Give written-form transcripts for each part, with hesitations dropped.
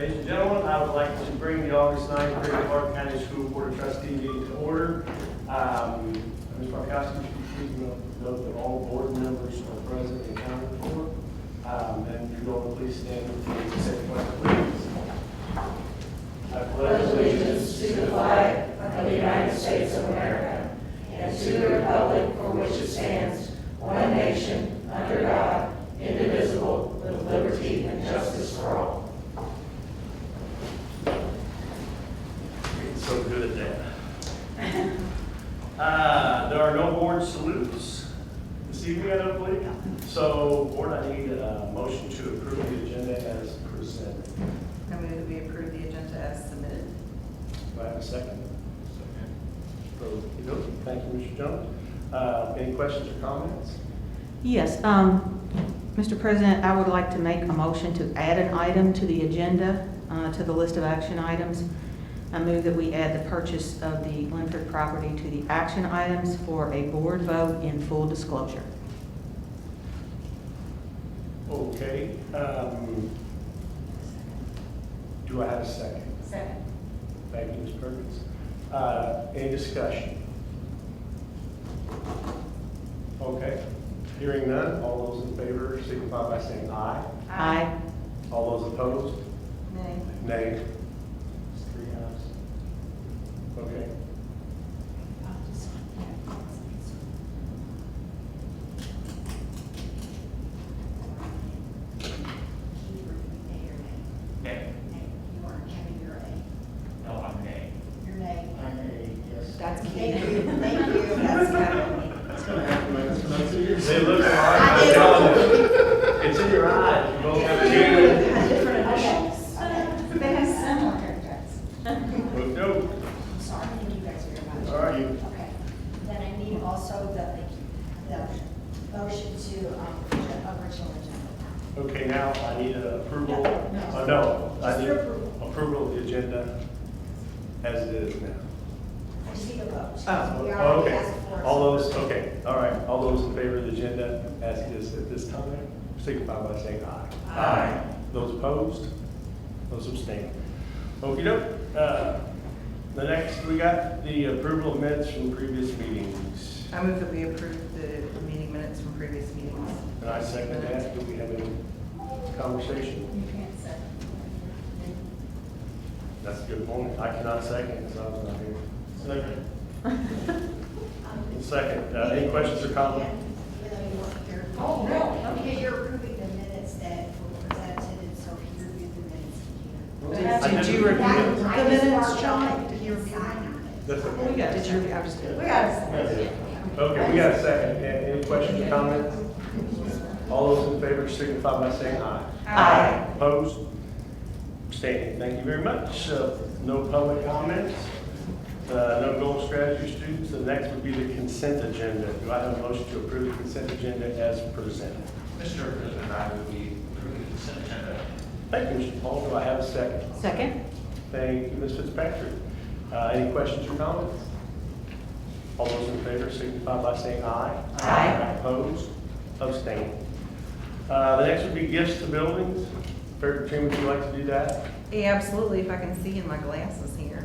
Ladies and gentlemen, I would like to bring the August 9th Great Clark County School Board of Trustees meeting to order. Ms. Markowski, would you please note that all board members are present and accounted for. And you're going to please stand and say the pledge, please. I pledge allegiance to the flag of the United States of America and to the republic for which it stands, one nation, under God, indivisible, with liberty and justice for all. So good at that. There are no board salutes this evening, I don't believe. So, board, I need a motion to approve the agenda as presented. I move that we approve the agenda as submitted. Do I have a second? Second. Thank you, Mr. Jones. Any questions or comments? Yes, Mr. President, I would like to make a motion to add an item to the agenda, to the list of action items. I move that we add the purchase of the Linford property to the action items for a board vote in full disclosure. Okay. Do I have a second? Second. Thank you, Ms. Perkins. Any discussion? Okay. Hearing none, all those in favor signify by saying aye. Aye. All those opposed? Nay. Nay. It's 3 ayes. Okay. Nay. You are Kevin, you're A. No, I'm nay. You're nay. I'm nay, yes. That's Thank you, thank you. That's Kevin. They look alike. I'm telling you. It's in your eyes. You both have two. Has different initials. They have similar haircuts. No. I'm sorry, I think you guys are about All right. Okay, then I need also the motion to, the original agenda. Okay, now I need an approval. No. No, I Just need for approval. approval of the agenda as it is now. I just need a vote. Oh. We Oh, already okay. asked for it. All those, okay, all right. All those in favor of the agenda as it is at this time, signify by saying aye. Aye. Those opposed? Those abstaining? Okey-doke. The next, we got the approval of minutes from previous meetings. I move that we approve the meeting minutes from previous meetings. And I second that. Do we have any conversation? You can't second. That's a good point. I cannot second because I was not here. Second, any questions or comments? Even though you weren't here. Oh, no. Okay, you're approving the minutes that were presented, and so if you review the minutes, you can. Did you review That- the I just minutes, marked John? on it. Did you review Sign them? on it. That's okay. We got, did you review, I was just. We got it. Okay, we got a second. Any questions or comments? All those in favor signify by saying aye. Aye. Opposed? Abstaining. Thank you very much. No public comments. No goal strategy students. The next would be the consent agenda. Do I have a motion to approve the consent agenda as presented? Mr. President, I would be approving the consent agenda. Thank you, Mr. Paul. Do I have a second? Second? Thank you, Ms. Fitzpatrick. Any questions or comments? All those in favor signify by saying aye. Aye. Opposed? Abstaining. The next would be gifts to buildings. Fair Katrina, would you like to do that? Yeah, absolutely, if I can see in my glasses here.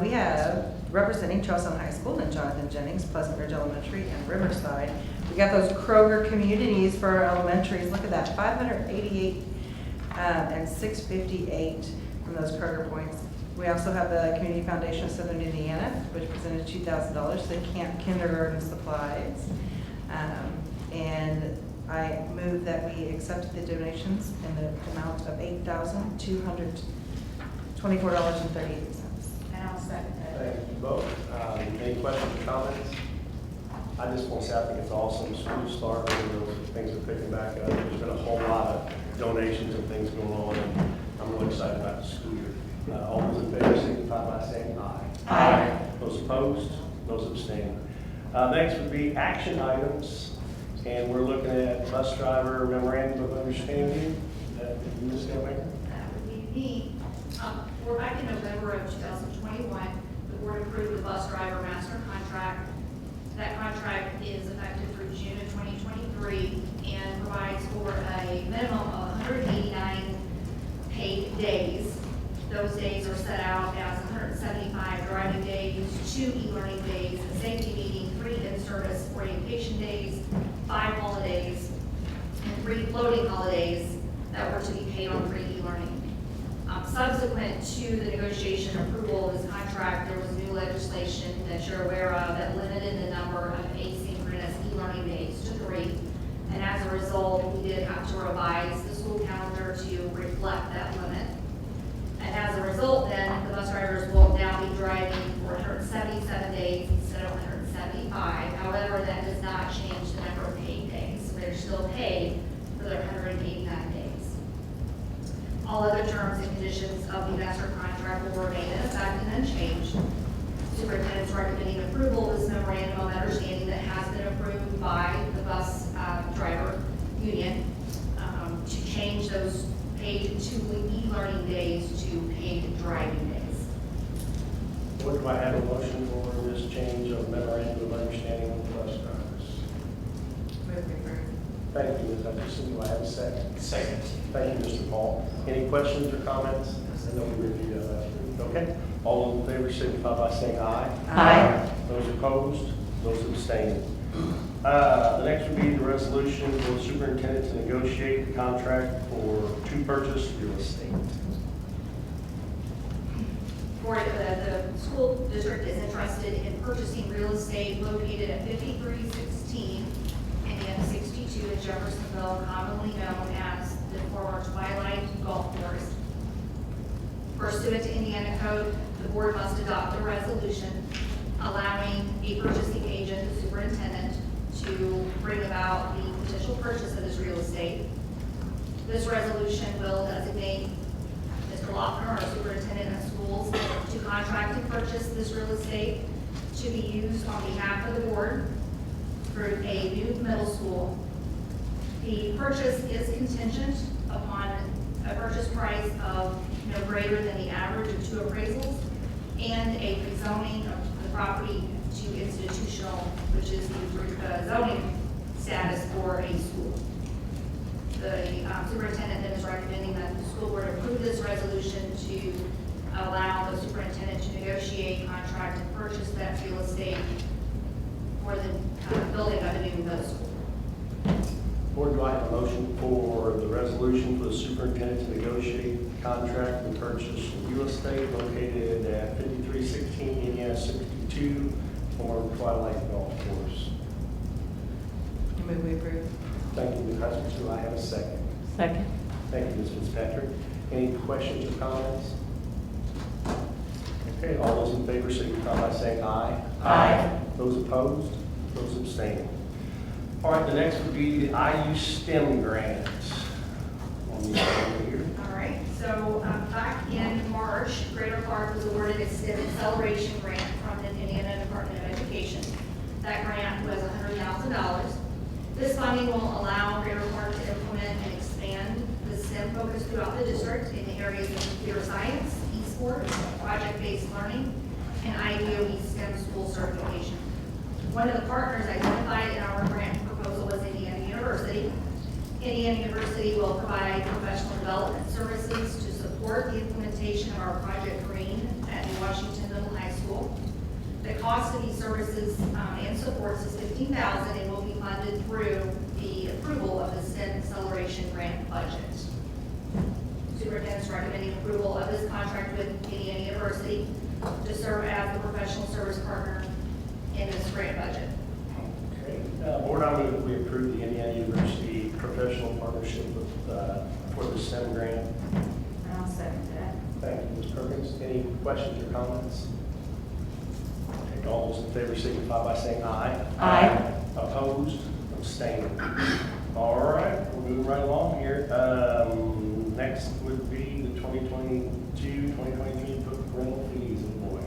We have representing Charleston High School and Jonathan Jennings, Pleasant Ridge Elementary, and Riverside. We got those Kroger communities for our elementaries. Look at that, 588 and 658 from those Kroger points. We also have the Community Foundation of Southern Indiana, which presented $2,000 to Camp Kindergarten supplies. And I move that we accept the donations in the amount of $8,224.38. And I'll second that. Thank you both. Any questions or comments? I just want to say I think it's awesome. School start, those things are picking back up. There's been a whole lot of donations and things going on, and I'm really excited about the school year. All those in favor signify by saying aye. Aye. Those opposed? Those abstaining. Next would be action items, and we're looking at bus driver memorandum of understanding. Ms. Gilmaker? That would be me. We're back in November of 2021. The board approved the bus driver master contract. That contract is effective through June of 2023 and provides for a minimum of 189 paid days holidays that were to be paid on free e-learning. Subsequent to the negotiation approval of this contract, there was new legislation that you're aware of that limited the number of asynchronous e-learning days to 3. And as a result, we did have to revise the school calendar to reflect that limit. And as a result, then, the bus drivers will now be driving for 177 days instead of 175. However, that does not change the number of paid days. So they're still paid for their 189 days. All other terms and conditions of the master contract will remain in effect and unchanged. Superintendent's recommending approval of this memorandum of understanding that has been approved by the bus driver union to change those paid e-learning days to paid driving days. What do I have a motion for this change of memorandum of understanding with the bus drivers? Move to approve. Thank you, Ms. Hutchinson. Do I have a second? Second. Thank you, Mr. Paul. Any questions or comments? I know we reviewed that last week. Okay. All those in favor signify by saying aye. Aye. Those opposed, those abstaining. The next would be the resolution for the superintendent to negotiate the contract to purchase real estate. For the school district is interested in purchasing real estate located at 5316 and 62 in Jeffersonville, commonly known as the former Twilight Golf Course. Pursuant to Indiana Code, the board must adopt a resolution allowing a purchasing agent, the superintendent, to bring about the potential purchase of this real estate. This resolution will designate Mr. Lochner, our superintendent of schools, to contract and purchase this real estate to be used on behalf of the board for a new middle school. The purchase is contingent upon a purchase price of no greater than the average of 2 appraisals and a rezoning of the property to institutional, which is the zoning status for a school. The superintendent then is recommending that the school board approve this resolution to allow the superintendent to negotiate, contract, and purchase that real estate for the building of a new middle school. Board, do I have a motion for the resolution for the superintendent to negotiate contract and purchase real estate located at 5316 Indiana 62 for Twilight Golf Course? Move we approve. Thank you, Ms. Hutchinson. Do I have a second? Second. Thank you, Ms. Fitzpatrick. Any questions or comments? Okay, all those in favor signify by saying aye. Aye. Those opposed, those abstaining. All right, the next would be the IU STEM grant. On the agenda here. All right, so back in March, Greater Clark was awarded a STEM acceleration grant from the Indiana Department of Education. That grant was $100,000. This funding will allow Greater Clark to implement and expand the STEM focus throughout the district in the areas of computer science, esports, project-based learning, and IDOE STEM school certification. One of the partners identified in our grant proposal was Indiana University. Indiana University will provide professional development services to support the implementation of our Project Green at New Washington Middle High School. The cost of these services and supports is $15,000 and will be funded through the approval of the STEM Acceleration Grant budget. Superintendent's recommending approval of this contract with Indiana University to serve as the professional service partner in this grant budget. Okay, board, I move that we approve the Indiana University professional partnership with, for the STEM grant. I'll second that. Thank you, Ms. Perkins. Any questions or comments? Okay, all those in favor signify by saying aye. Aye. Opposed, abstaining. All right, we're moving right along here. Next would be the 2022-2023 book rental fees. Oh boy.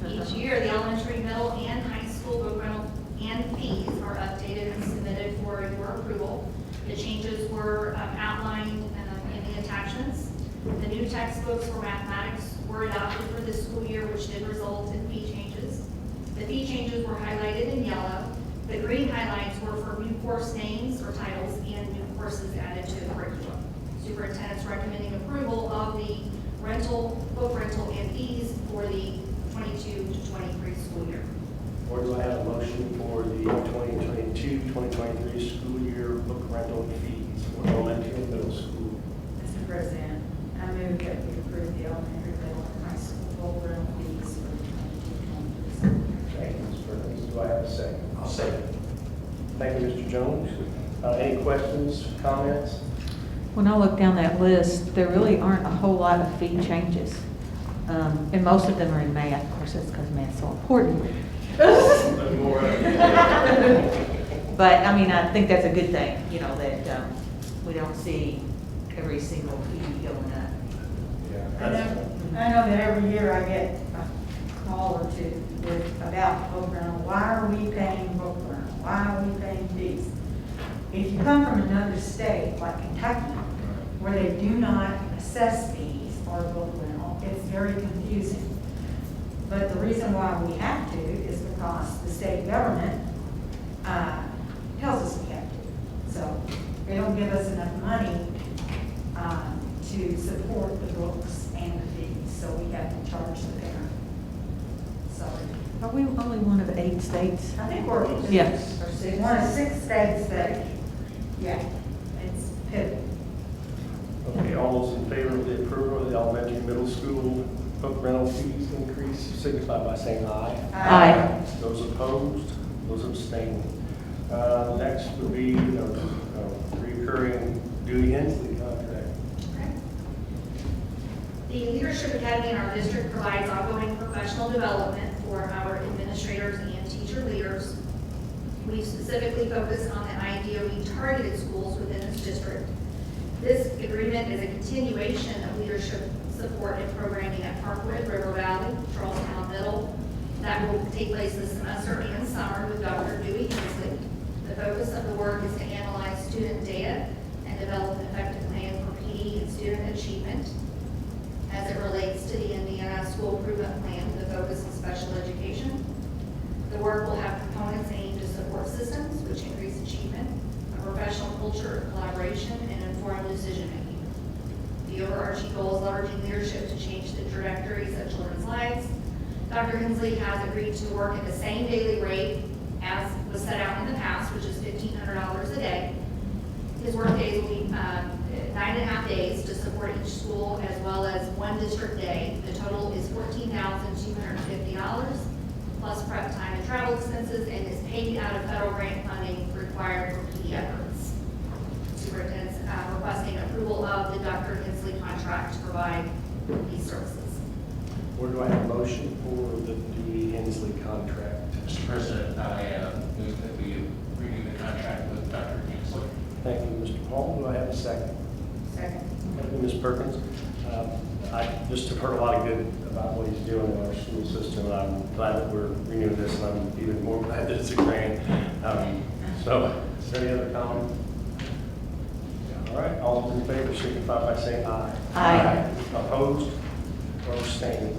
Each year, the elementary, middle, and high school book rental and fees are updated and submitted for your approval. The changes were outlined in the attachments. The new textbooks for mathematics were adopted for this school year, which did result in fee changes. The fee changes were highlighted in yellow. The green highlights were for new course names or titles and new courses added to the curriculum. Superintendent's recommending approval of the book rental and fees for the 22 to 23 school year. Or do I have a motion for the 2022-2023 school year book rental fees for Mr. President, I move that we approve the elementary, middle, and high school full rental fees for the 22-23 Thank you, Ms. Perkins. Do I have a second? I'll second. Thank you, Mr. Jones. Any questions, comments? When I look down that list, there really aren't a whole lot of fee changes. And most of them are in math. Of course, that's because math's so important. But, I mean, I think that's a good thing, you know, that we don't see every single fee going up. I know that every year I get a call or two about book rental. Why are we paying book rental? Why are we paying fees? If you come from another state, like Kentucky, where they do not assess fees for book rental, it's very confusing. But the reason why we have to is because the state government tells us we have to. So they don't give us enough money to support the books and the fees, so we have to charge the parent. So Are we only one of 8 states? I think we're Yes. one of 6 states that, yeah, it's pivotal. Okay, all those in favor of the approval of the elementary, middle school book rental fees increase signify by saying aye. Aye. Those opposed, those abstaining. Next would be the recurring Dewey Hensley contract. The Leadership Academy in our district provides ongoing professional development for our administrators and teacher leaders. We specifically focus on the IDOE targeted schools within this district. This agreement is a continuation of leadership support and programming at Parkwood, River Valley, Charlestown Middle. That will take place this semester and summer with Dr. Dewey Hensley. The focus of the work is to analyze student data and develop an effective plan for PD and student achievement as it relates to the Indiana School Improvement Plan with a focus on special education. The work will have components aimed to support systems which increase achievement, a professional culture of collaboration, and informed decision-making. The overarching goal is leveraging leadership to change the trajectories of children's lives. Dr. Hensley has agreed to work at the same daily rate as was set out in the past, which is $1,500 a day. His work days will be 9.5 days to support each school, as well as 1 district day. The total is $14,250 plus prep time and travel expenses, and is paid out of federal grant funding required for PD efforts. Superintendent's requesting approval of the Dr. Hensley contract to provide these services. Where do I have a motion for the Dewey Hensley contract? Mr. President, I move that we renew the contract with Dr. Hensley. Thank you, Mr. Paul. Do I have a second? Second. Thank you, Ms. Perkins. I just have heard a lot of good about what he's doing in our school system, and I'm glad that we're renewing this, and I'm even more glad that it's a grant. So, is there any other comment? All right, all those in favor signify by saying aye. Aye. Opposed or abstaining?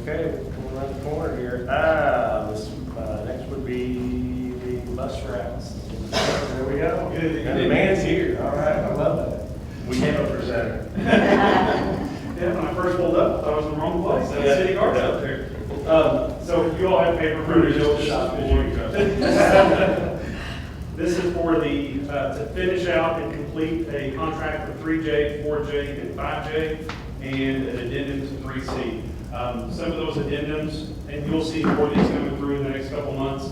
Okay, coming around the corner here. Next would be the bus routes. There we go. Good. And the man's here. All right, I love that. We have a presenter. Yeah, when I first pulled up, I thought I was in the wrong place. That's city guards up there. So you all have paper for me. This is for the, to finish out and complete a contract for 3J, 4J, and 5J, and an addendum to 3C. Some of those addendums, and you'll see more of these coming through in the next couple months.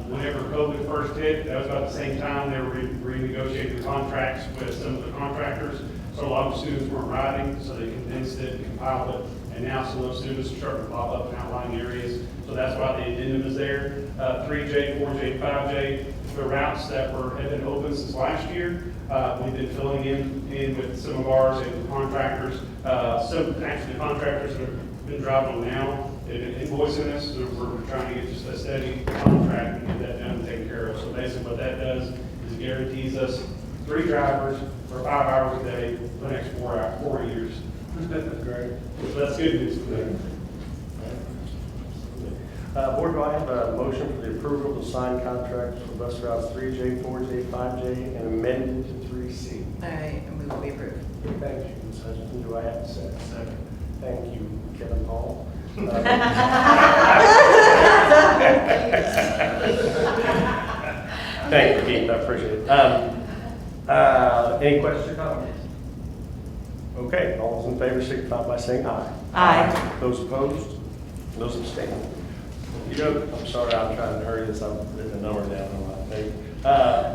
Whenever COVID first hit, that was about the same time they were renegotiating the contracts with some of the contractors. So a lot of students weren't writing, so they condensed it and compiled it. And now some of those students are starting to pop up in outlying areas. So that's why the addendum is there. 3J, 4J, 5J, the routes that have been open since last year. We've been filling in with some of ours and contractors. Some actually contractors that have been driving them now. They've been invoicing us, so we're trying to get just a steady contract and get that done and taken care of. So basically what that does is guarantees us 3 drivers for 5 hours a day for the next 4 years. Great. So that's good news for them. Board, do I have a motion for the approval of the signed contracts for bus routes 3J, 4J, 5J, and amended to 3C? I move that we approve. Thank you, Ms. Hutchinson. Do I have a second? Second. Thank you, Kevin Paul. Thank you, Keith. I appreciate it. Any questions or comments? Okay, all those in favor signify by saying aye. Aye. Those opposed? Those abstaining? You know, I'm sorry, I'm trying to hurry this, I've written the number down on my thing.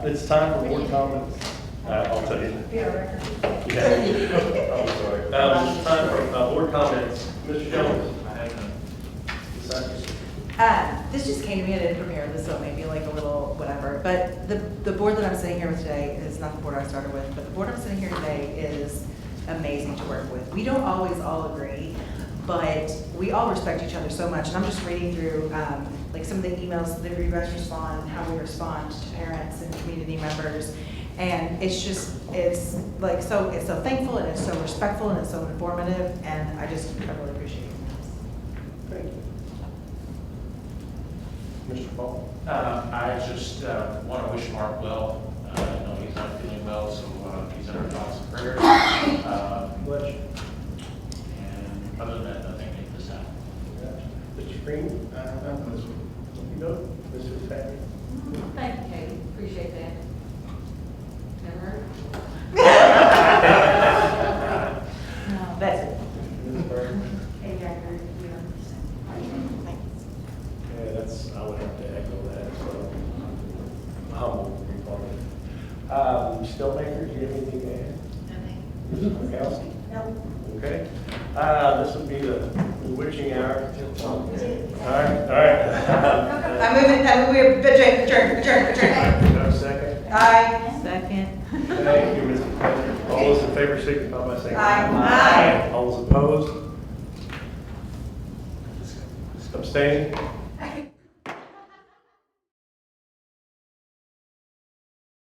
It's time for board comments. I'll tell you. Yeah. I'm sorry. It's time for board comments. Mr. Jones? I have none. Ms. Cyphers? This just came to me, I didn't prepare this, so it may be like a little whatever, but the board that I'm sitting here with today is not the board I started with, but the board I'm sitting here today is amazing to work with. We don't always all agree, but we all respect each other so much, and I'm just reading through like some of the emails that you guys respond, how we respond to parents and community members, and it's like it's so thankful, and it's so respectful, and it's so informative, and I really appreciate it. Thank you. Mr. Paul? I just want to wish Mark well. I know he's not feeling well, so he's in our thoughts and prayers. Bless you. And other than that, nothing at this time. Mr. Green? You know, Mr. Fatty? Thank you, Katie, appreciate that. Never heard? No. That's it. Ms. Bird? Exactly, Yeah, I would have to echo that, so I'm humbled to be part of it. Stillmaker, do you have anything to add? Nothing. Mrs. Markowski? No. Okay. This will be the witching hour. All right. I move we adjourn. No second? Aye. Second. Thank you, Mr. President. All those in favor signify by saying Aye. All those opposed? Abstaining?